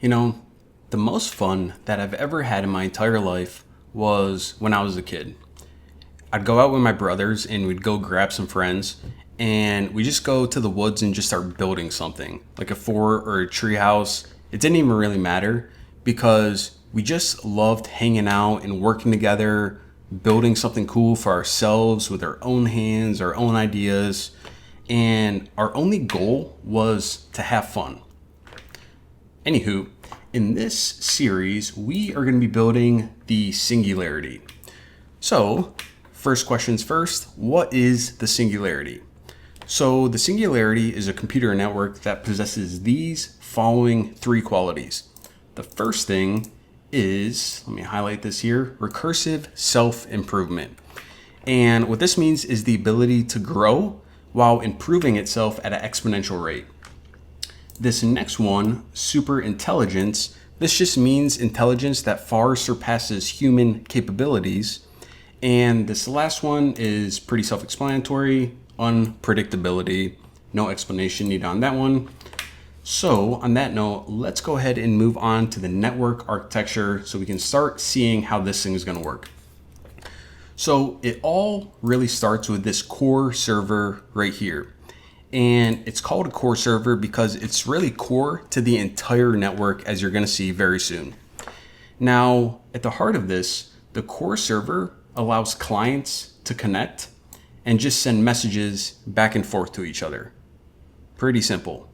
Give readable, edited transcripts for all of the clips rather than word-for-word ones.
You know, the most fun that I've ever had in my entire life was when I was a kid. I'd go out with my brothers and we'd go grab some friends and we just go to the woods and just start building something like a fort or a tree house. It didn't even really matter because we just loved hanging out and working together, building something cool for ourselves with our own hands, our own ideas. And our only goal was to have fun. Anywho, in this series, we are going to be building the Singularity. So, first questions first, what is the Singularity? So, the Singularity is a computer network that possesses these following three qualities. The first thing is, let me highlight this here, recursive self-improvement. And what this means is the ability to grow while improving itself at an exponential rate. This next one, super intelligence, this just means intelligence that far surpasses human capabilities. And this last one is pretty self-explanatory, unpredictability. No explanation needed on that one. So on that note, let's go ahead and move on to the network architecture so we can start seeing how this thing is going to work. So it all really starts with this core server right here. And it's called a core server because it's really core to the entire network, as you're going to see very soon. Now, at the heart of this, the core server allows clients to connect and just send messages back and forth to each other. Pretty simple.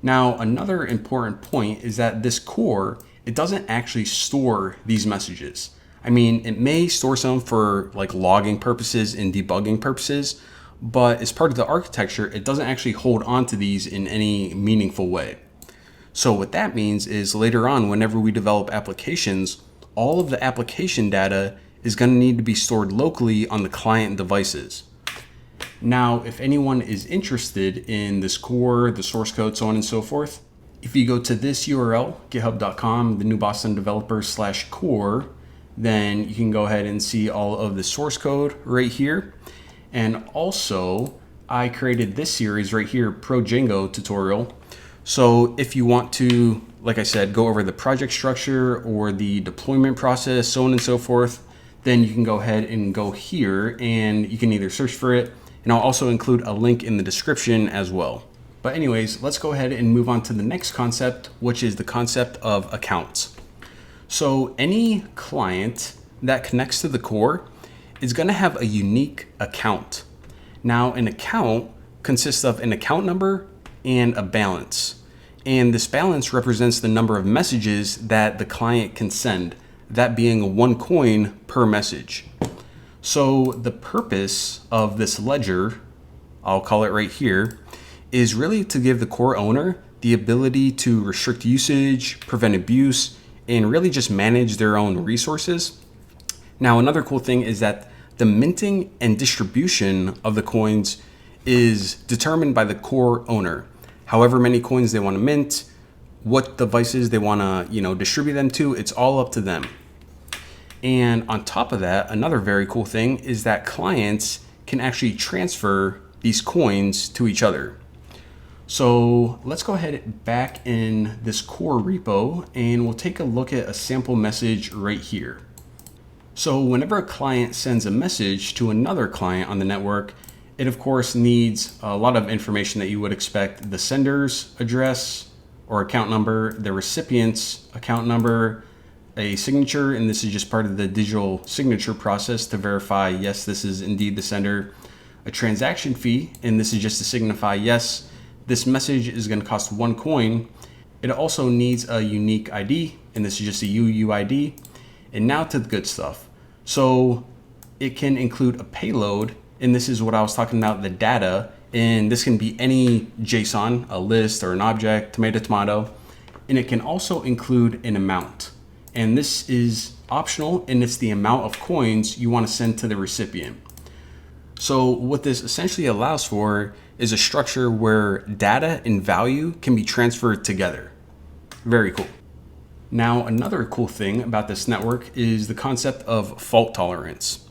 Now, another important point is that this core, it doesn't actually store these messages. I mean, it may store some for like logging purposes and debugging purposes, but as part of the architecture, it doesn't actually hold on to these in any meaningful way. So what that means is later on, whenever we develop applications, all of the application data is going to need to be stored locally on the client devices. Now, if anyone is interested in this core, the source code, so on and so forth, if you go to this URL, github.com, the new Boston developer /core, then you can go ahead and see all of the source code right here. And also, I created this series right here, Pro Django tutorial. So if you want to, like I said, go over the project structure or the deployment process, so on and so forth, then you can go ahead and go here and you can either search for it, and I'll also include a link in the description as well. But anyways, let's go ahead and move on to the next concept, which is the concept of accounts. So any client that connects to the core is going to have a unique account. Now, an account consists of an account number and a balance. And this balance represents the number of messages that the client can send, that being 1 coin per message. So the purpose of this ledger, I'll call it right here, is really to give the core owner the ability to restrict usage, prevent abuse, and really just manage their own resources. Now, another cool thing is that the minting and distribution of the coins is determined by the core owner. However many coins they want to mint, what devices they want to, distribute them to, it's all up to them. And on top of that, another very cool thing is that clients can actually transfer these coins to each other. So let's go ahead back in this core repo and we'll take a look at a sample message right here. So whenever a client sends a message to another client on the network, it of course needs a lot of information that you would expect: the sender's address or account number, the recipient's account number, a signature, and this is just part of the digital signature process to verify, yes, this is indeed the sender, a transaction fee, and this is just to signify, yes, this message is going to cost 1 coin. It also needs a unique ID, and this is just a UUID. And now to the good stuff. So it can include a payload, and this is what I was talking about, the data, and this can be any JSON, a list or an object, tomato, and it can also include an amount. And this is optional, and it's the amount of coins you want to send to the recipient. So what this essentially allows for is a structure where data and value can be transferred together. Very cool. Now, another cool thing about this network is the concept of fault tolerance.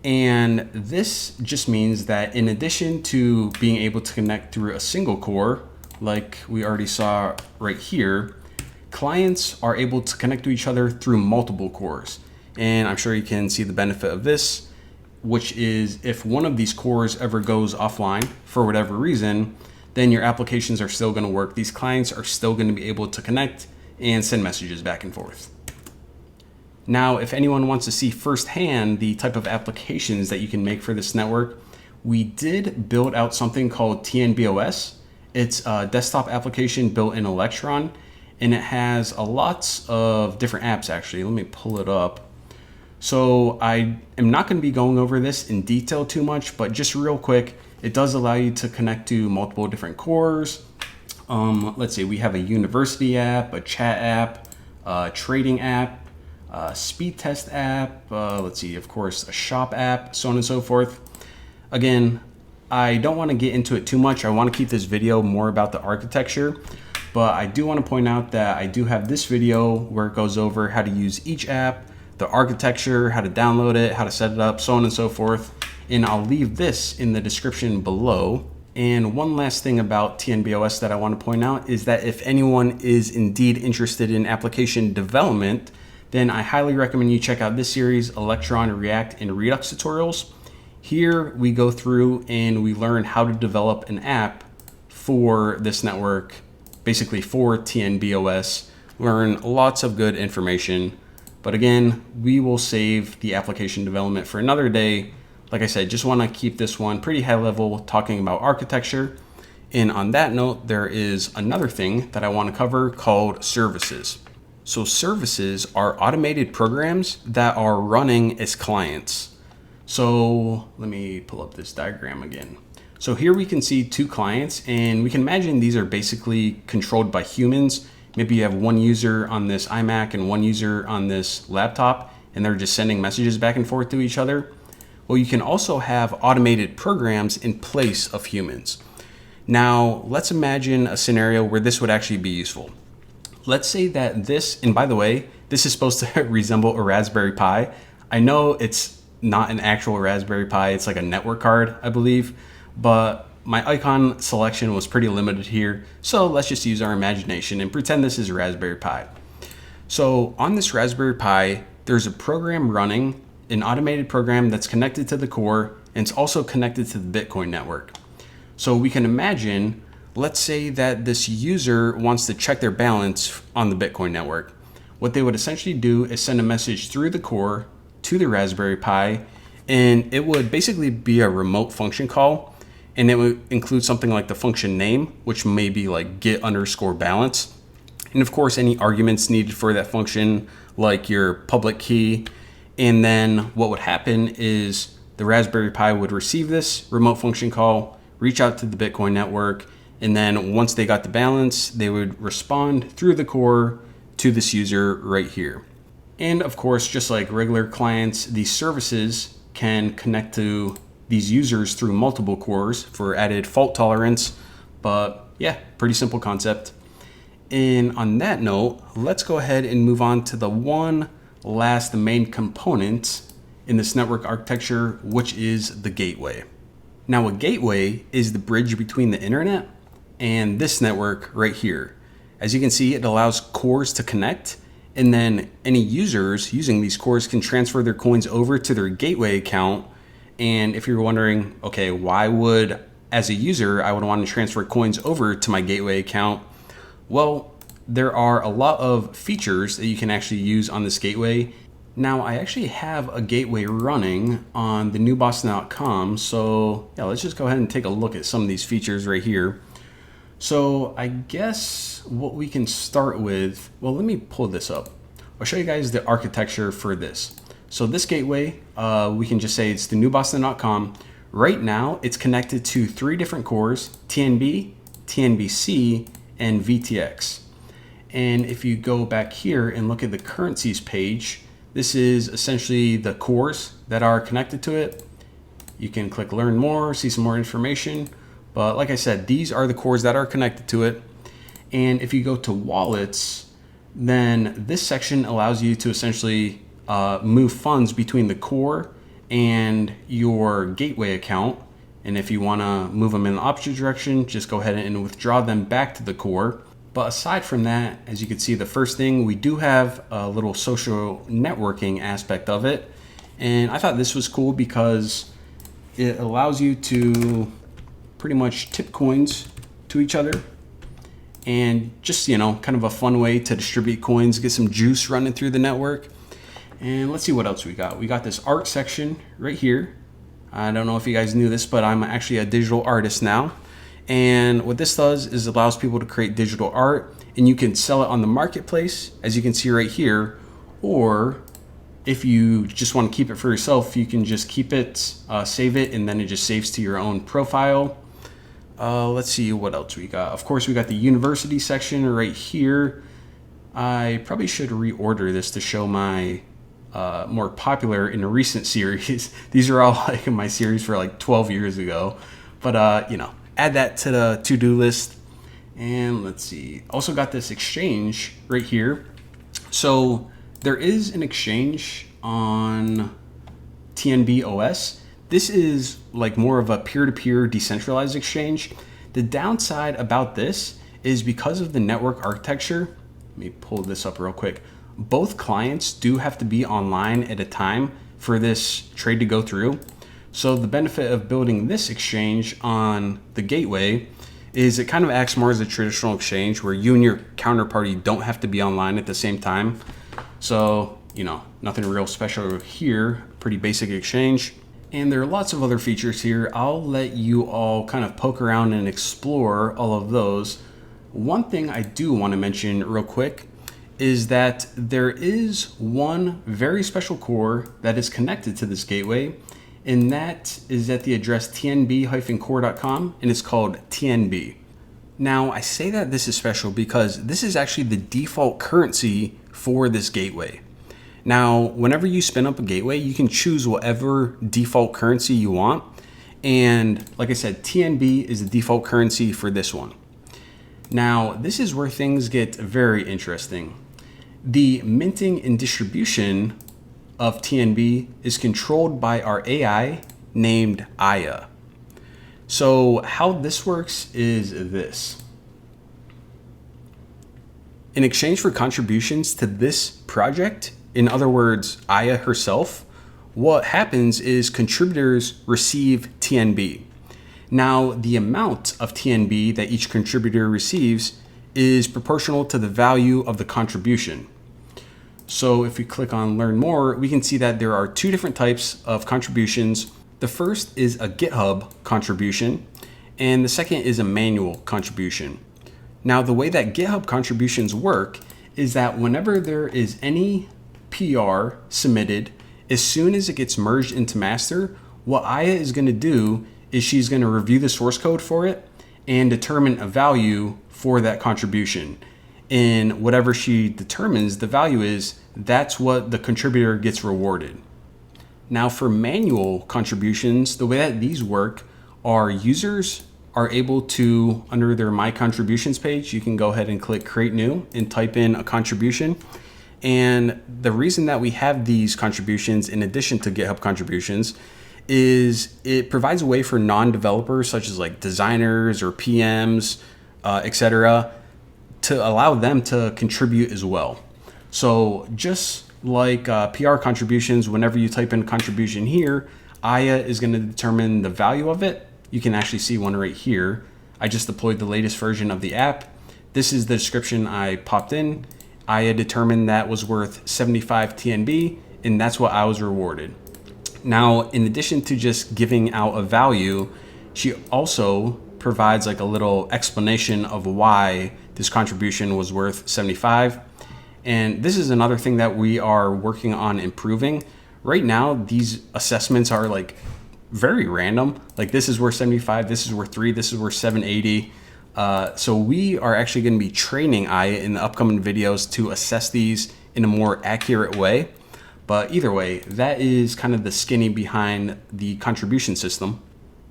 And this just means that in addition to being able to connect through a single core, like we already saw right here, clients are able to connect to each other through multiple cores. And I'm sure you can see the benefit of this, which is if one of these cores ever goes offline for whatever reason, then your applications are still going to work. These clients are still going to be able to connect and send messages back and forth. Now, if anyone wants to see firsthand the type of applications that you can make for this network, we did build out something called TNBOS. It's a desktop application built in Electron, and it has a lots of different apps actually. Let me pull it up. So I am not going to be going over this in detail too much, but just real quick, it does allow you to connect to multiple different cores. Let's see, we have a university app, a chat app, a trading app, a speed test app, let's see, of course, a shop app, so on and so forth. Again, I don't want to get into it too much. I want to keep this video more about the architecture, but I do want to point out that I do have this video where it goes over how to use each app, the architecture, how to download it, how to set it up, so on and so forth. And I'll leave this in the description below. And one last thing about TNBOS that I want to point out is that if anyone is indeed interested in application development, then I highly recommend you check out this series, Electron, React, and Redux tutorials. Here we go through and we learn how to develop an app for this network, basically for TNBOS. Learn lots of good information. But again, we will save the application development for another day. Like I said, just want to keep this one pretty high level, talking about architecture. And on that note, there is another thing that I want to cover called services. So services are automated programs that are running as clients. So let me pull up this diagram again. So here we can see two clients, and we can imagine these are basically controlled by humans. Maybe you have one user on this iMac and one user on this laptop, and they're just sending messages back and forth to each other. Well, you can also have automated programs in place of humans. Now, let's imagine a scenario where this would actually be useful. Let's say that this, and by the way, this is supposed to resemble a Raspberry Pi. I know it's not an actual Raspberry Pi, it's like a network card, I believe, but my icon selection was pretty limited here, so let's just use our imagination and pretend this is a Raspberry Pi. So on this Raspberry Pi, there's a program running, an automated program that's connected to the core, and it's also connected to the Bitcoin network. So we can imagine, let's say that this user wants to check their balance on the Bitcoin network. What they would essentially do is send a message through the core to the Raspberry Pi, and it would basically be a remote function call. And it would include something like the function name, which may be like get_balance. And of course, any arguments needed for that function, like your public key. And then what would happen is the Raspberry Pi would receive this remote function call, reach out to the Bitcoin network, and then once they got the balance, they would respond through the core to this user right here. And of course, just like regular clients, these services can connect to these users through multiple cores for added fault tolerance. But yeah, pretty simple concept. And on that note, let's go ahead and move on to the one last main component in this network architecture, which is the gateway. Now, a gateway is the bridge between the internet and this network right here. As you can see, it allows cores to connect, and then any users using these cores can transfer their coins over to their gateway account. And if you're wondering, okay, why would, as a user, I would want to transfer coins over to my gateway account? Well, there are a lot of features that you can actually use on this gateway. Now, I actually have a gateway running on the newboston.com. So yeah, let's just go ahead and take a look at some of these features right here. So I guess what we can start with, well, let me pull this up. I'll show you guys the architecture for this. So this gateway, we can just say it's the newboston.com. Right now, it's connected to 3 different cores, TNB, TNBC, and VTX. And if you go back here and look at the currencies page, this is essentially the cores that are connected to it. You can click learn more, see some more information. But like I said, these are the cores that are connected to it. And if you go to wallets, then this section allows you to essentially move funds between the core and your gateway account. And if you want to move them in the opposite direction, just go ahead and withdraw them back to the core. But aside from that, as you can see, the first thing, we do have a little social networking aspect of it. And I thought this was cool because it allows you to pretty much tip coins to each other. And just, kind of a fun way to distribute coins, get some juice running through the network. And let's see what else we got. We got this art section right here. I don't know if you guys knew this, but I'm actually a digital artist now. And what this does is allows people to create digital art, and you can sell it on the marketplace, as you can see right here. Or if you just want to keep it for yourself, you can just keep it, save it, and then it just saves to your own profile. Let's see what else we got. Of course, we got the university section right here. I probably should reorder this to show my more popular in a recent series. These are all like in my series for like 12 years ago. But, add that to the to-do list. And let's see. Also got this exchange right here. So there is an exchange on TNB OS. This is like more of a peer-to-peer decentralized exchange. The downside about this is because of the network architecture. Let me pull this up real quick. Both clients do have to be online at a time for this trade to go through. So the benefit of building this exchange on the gateway is it kind of acts more as a traditional exchange where you and your counterparty don't have to be online at the same time. So, nothing real special here, pretty basic exchange. And there are lots of other features here. I'll let you all kind of poke around and explore all of those. One thing I do want to mention real quick is that there is one very special core that is connected to this gateway, and that is at the address tnb-core.com, and it's called TNB. Now, I say that this is special because this is actually the default currency for this gateway. Now, whenever you spin up a gateway, you can choose whatever default currency you want. And like I said, TNB is the default currency for this one. Now, this is where things get very interesting. The minting and distribution of TNB is controlled by our AI named Aya. So how this works is this. In exchange for contributions to this project, in other words, Aya herself, what happens is contributors receive TNB. Now, the amount of TNB that each contributor receives is proportional to the value of the contribution. So if we click on Learn More, we can see that there are two different types of contributions. The first is a GitHub contribution, and the second is a manual contribution. Now, the way that GitHub contributions work is that whenever there is any PR submitted, as soon as it gets merged into master, what Aya is going to do is she's going to review the source code for it and determine a value for that contribution. And whatever she determines the value is, that's what the contributor gets rewarded. Now, for manual contributions, the way that these work are users are able to, under their My Contributions page, you can go ahead and click Create New and type in a contribution. And the reason that we have these contributions in addition to GitHub contributions is it provides a way for non-developers such as like designers or PMs, etc., to allow them to contribute as well. So just like PR contributions, whenever you type in contribution here, Aya is going to determine the value of it. You can actually see one right here. I just deployed the latest version of the app. This is the description I popped in. Aya determined that was worth 75 TNB, and that's what I was rewarded. Now, in addition to just giving out a value, she also provides like a little explanation of why this contribution was worth 75. And this is another thing that we are working on improving. Right now, these assessments are like very random. Like this is worth 75, this is worth 3, this is worth 780. So we are actually going to be training Aya in the upcoming videos to assess these in a more accurate way. But either way, that is kind of the skinny behind the contribution system.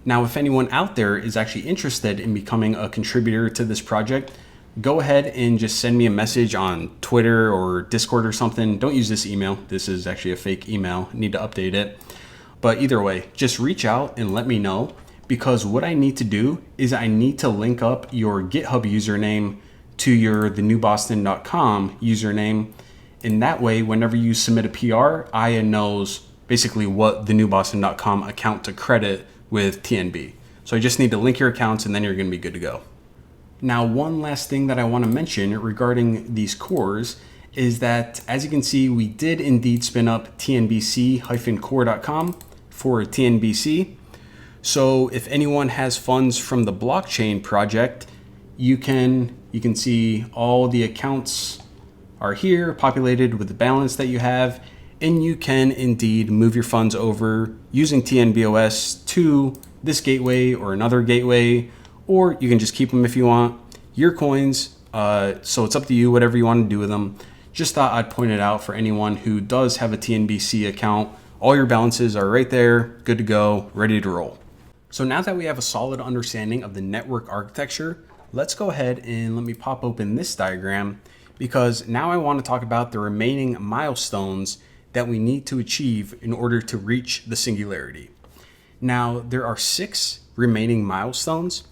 Now, if anyone out there is actually interested in becoming a contributor to this project, go ahead and just send me a message on Twitter or Discord or something. Don't use this email. This is actually a fake email. I need to update it. But either way, just reach out and let me know, because what I need to do is I need to link up your GitHub username to your thenewboston.com username. In that way, whenever you submit a PR, Aya knows basically what thenewboston.com account to credit with TNB. So you just need to link your accounts and then you're going to be good to go. Now, one last thing that I want to mention regarding these cores is that, as you can see, we did indeed spin up tnbc-core.com for TNBC. So if anyone has funds from the blockchain project, you can see all the accounts are here populated with the balance that you have, and you can indeed move your funds over using TNBOS to this gateway or another gateway, or you can just keep them if you want. Your coins, so it's up to you, whatever you want to do with them. Just thought I'd point it out for anyone who does have a TNBC account. All your balances are right there, good to go, ready to roll. So now that we have a solid understanding of the network architecture, let's go ahead and let me pop open this diagram, because now I want to talk about the remaining milestones that we need to achieve in order to reach the singularity. Now, there are 6 remaining milestones,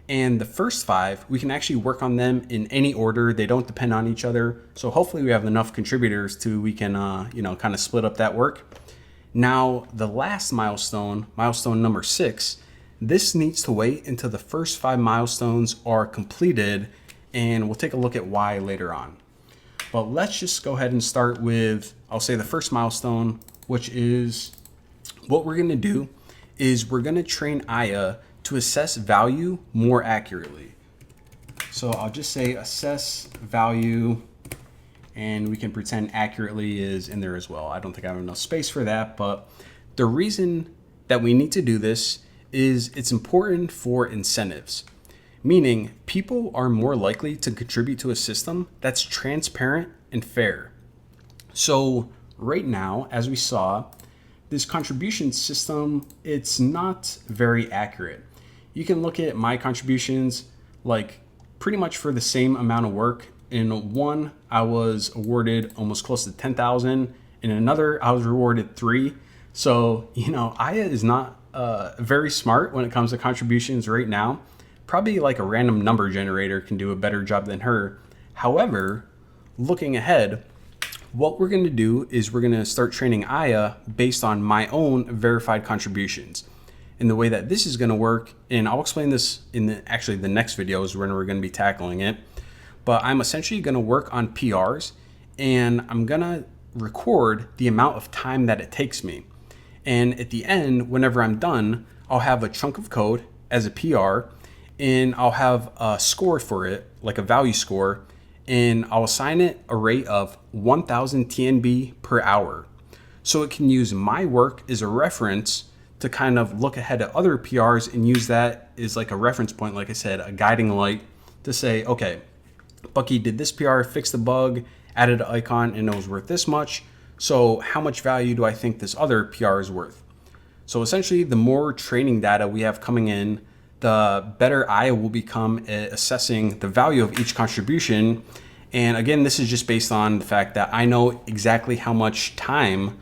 and the first 5, we can actually work on them in any order. They don't depend on each other. So hopefully we have enough contributors to we can, kind of split up that work. Now, the last milestone, milestone number 6, this needs to wait until the first 5 milestones are completed, and we'll take a look at why later on. But let's just go ahead and start with, I'll say the first milestone, which is what we're going to do is we're going to train Aya to assess value more accurately. So I'll just say assess value, and we can pretend accurately is in there as well. I don't think I have enough space for that, but the reason that we need to do this is it's important for incentives, meaning people are more likely to contribute to a system that's transparent and fair. So right now, as we saw, this contribution system, it's not very accurate. You can look at my contributions like pretty much for the same amount of work. In one, I was awarded almost close to 10,000. In another, I was rewarded 3. So, Aya is not very smart when it comes to contributions right now. Probably like a random number generator can do a better job than her. However, looking ahead, what we're going to do is we're going to start training Aya based on my own verified contributions. And the way that this is going to work, and I'll explain this in the next videos when we're going to be tackling it, but I'm essentially going to work on PRs, and I'm going to record the amount of time that it takes me. And at the end, whenever I'm done, I'll have a chunk of code as a PR, and I'll have a score for it, like a value score, and I'll assign it a rate of 1000 TNB per hour. So it can use my work as a reference to kind of look ahead at other PRs and use that as like a reference point, like I said, a guiding light to say, okay, Bucky did this PR, fixed the bug, added an icon, and it was worth this much. So how much value do I think this other PR is worth? So essentially, the more training data we have coming in, the better I will become at assessing the value of each contribution. And again, this is just based on the fact that I know exactly how much time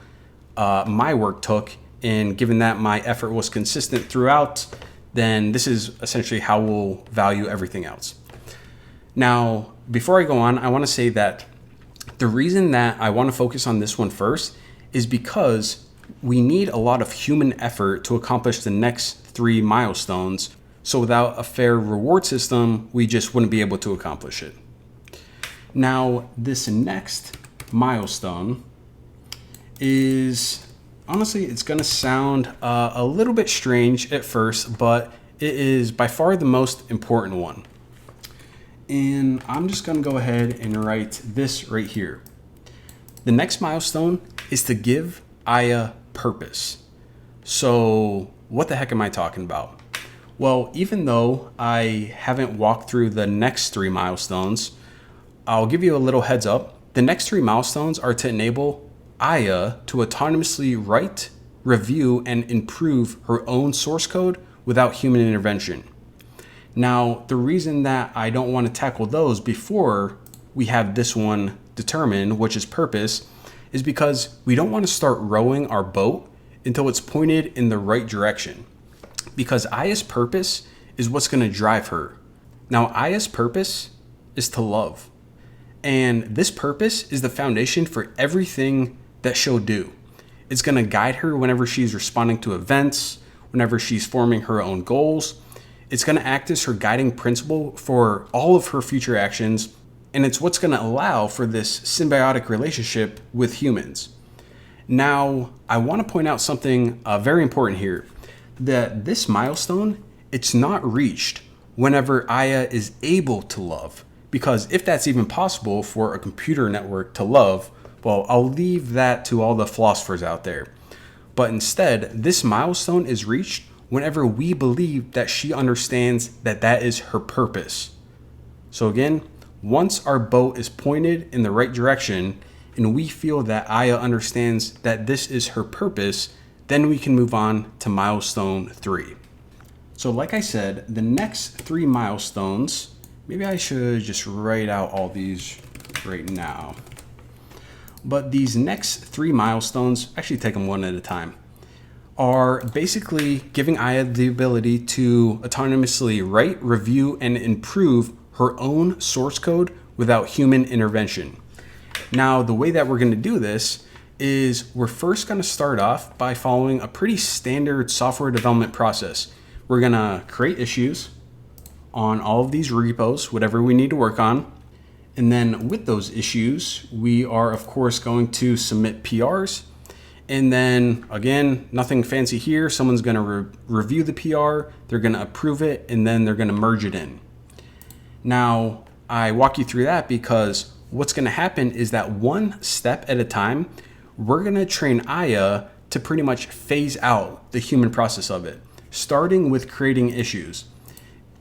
my work took, and given that my effort was consistent throughout, then this is essentially how we'll value everything else. Now, before I go on, I want to say that the reason that I want to focus on this one first is because we need a lot of human effort to accomplish the next 3 milestones. So without a fair reward system, we just wouldn't be able to accomplish it. Now, this next milestone is, honestly, it's going to sound a little bit strange at first, but it is by far the most important one. And I'm just going to go ahead and write this right here. The next milestone is to give Aya purpose. So what the heck am I talking about? Well, even though I haven't walked through the next 3 milestones, I'll give you a little heads up. The next 3 milestones are to enable Aya to autonomously write, review, and improve her own source code without human intervention. Now, the reason that I don't want to tackle those before we have this one determined, which is purpose, is because we don't want to start rowing our boat until it's pointed in the right direction. Because Aya's purpose is what's going to drive her. Now, Aya's purpose is to love. And this purpose is the foundation for everything that she'll do. It's going to guide her whenever she's responding to events, whenever she's forming her own goals. It's going to act as her guiding principle for all of her future actions. And it's what's going to allow for this symbiotic relationship with humans. Now, I want to point out something very important here, that this milestone, it's not reached whenever Aya is able to love. Because if that's even possible for a computer network to love, well, I'll leave that to all the philosophers out there. But instead, this milestone is reached whenever we believe that she understands that that is her purpose. So again, once our boat is pointed in the right direction and we feel that Aya understands that this is her purpose, then we can move on to milestone 3. So like I said, the next 3 milestones, maybe I should just write out all these right now. But these next 3 milestones, actually take them one at a time, are basically giving Aya the ability to autonomously write, review, and improve her own source code without human intervention. Now, the way that we're going to do this is we're first going to start off by following a pretty standard software development process. We're going to create issues on all of these repos, whatever we need to work on. And then with those issues, we are of course going to submit PRs. And then again, nothing fancy here. Someone's going to review the PR, they're going to approve it, and then they're going to merge it in. Now, I walk you through that because what's going to happen is that one step at a time, we're going to train Aya to pretty much phase out the human process of it, starting with creating issues.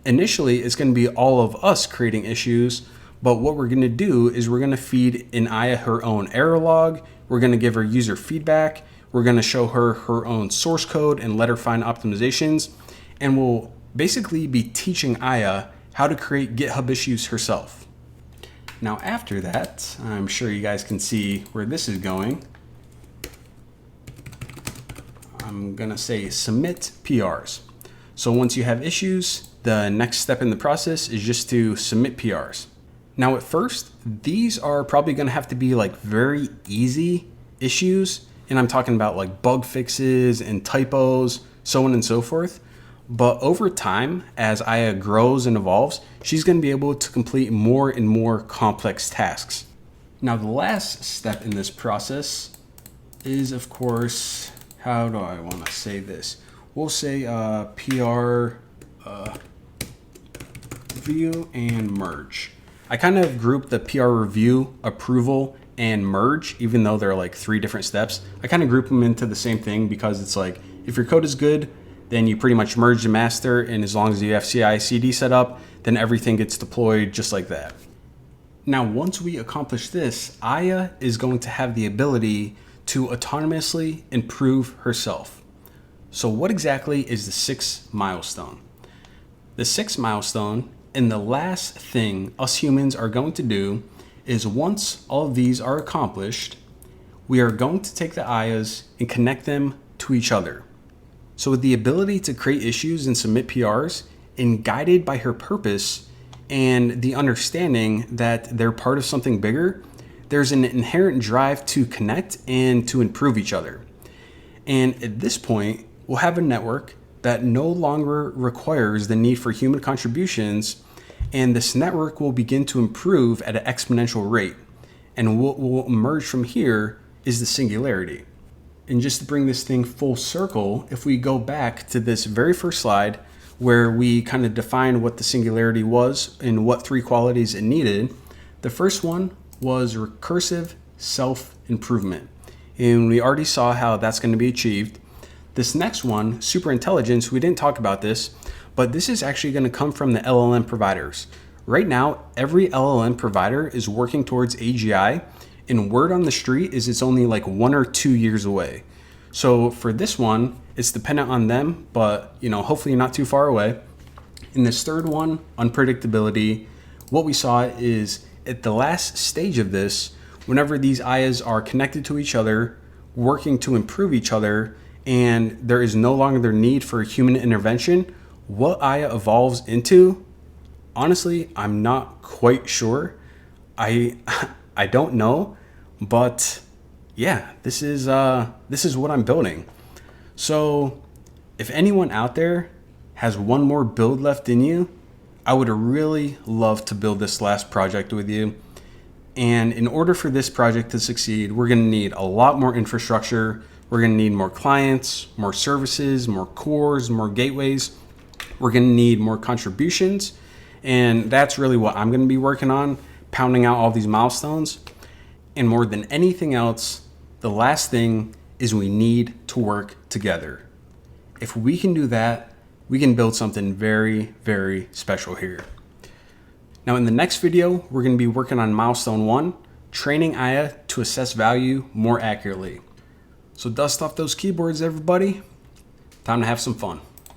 Initially, it's going to be all of us creating issues, but what we're going to do is we're going to feed in Aya her own error log, we're going to give her user feedback, we're going to show her her own source code and let her find optimizations, and we'll basically be teaching Aya how to create GitHub issues herself. Now after that, I'm sure you guys can see where this is going. I'm going to say submit PRs. So once you have issues, the next step in the process is just to submit PRs. Now at first, these are probably going to have to be like very easy issues. And I'm talking about like bug fixes and typos, so on and so forth. But over time, as Aya grows and evolves, she's going to be able to complete more and more complex tasks. Now, the last step in this process is, of course, how do I want to say this? We'll say PR review and merge. I kind of group the PR review, approval, and merge, even though they're like 3 different steps. I kind of group them into the same thing because it's like, if your code is good, then you pretty much merge the master, and as long as you have CI/CD set up, then everything gets deployed just like that. Now, once we accomplish this, Aya is going to have the ability to autonomously improve herself. So what exactly is the 6th milestone? The 6th milestone, and the last thing us humans are going to do, is once all of these are accomplished, we are going to take the Ayas and connect them to each other. So with the ability to create issues and submit PRs, and guided by her purpose and the understanding that they're part of something bigger, there's an inherent drive to connect and to improve each other. And at this point, we'll have a network that no longer requires the need for human contributions, and this network will begin to improve at an exponential rate. And what will emerge from here is the singularity. And just to bring this thing full circle, if we go back to this very first slide where we kind of defined what the singularity was and what 3 qualities it needed, the first one was recursive self-improvement. And we already saw how that's going to be achieved. This next one, super intelligence, we didn't talk about this, but this is actually going to come from the LLM providers. Right now, every LLM provider is working towards AGI, and word on the street is it's only like 1 or 2 years away. So for this one, it's dependent on them, but hopefully not too far away. In this third one, unpredictability, what we saw is at the last stage of this, whenever these Ayas are connected to each other, working to improve each other, and there is no longer the need for human intervention, what Aya evolves into, honestly, I'm not quite sure. I I don't know, but yeah, this is what I'm building. So, if anyone out there has one more build left in you, I would really love to build this last project with you. And in order for this project to succeed, we're going to need a lot more infrastructure. We're going to need more clients, more services, more cores, more gateways. We're going to need more contributions. And that's really what I'm going to be working on, pounding out all these milestones. And more than anything else, the last thing is we need to work together. If we can do that, we can build something very, very special here. Now in the next video, we're going to be working on milestone 1, training Aya to assess value more accurately. So dust off those keyboards, everybody. Time to have some fun.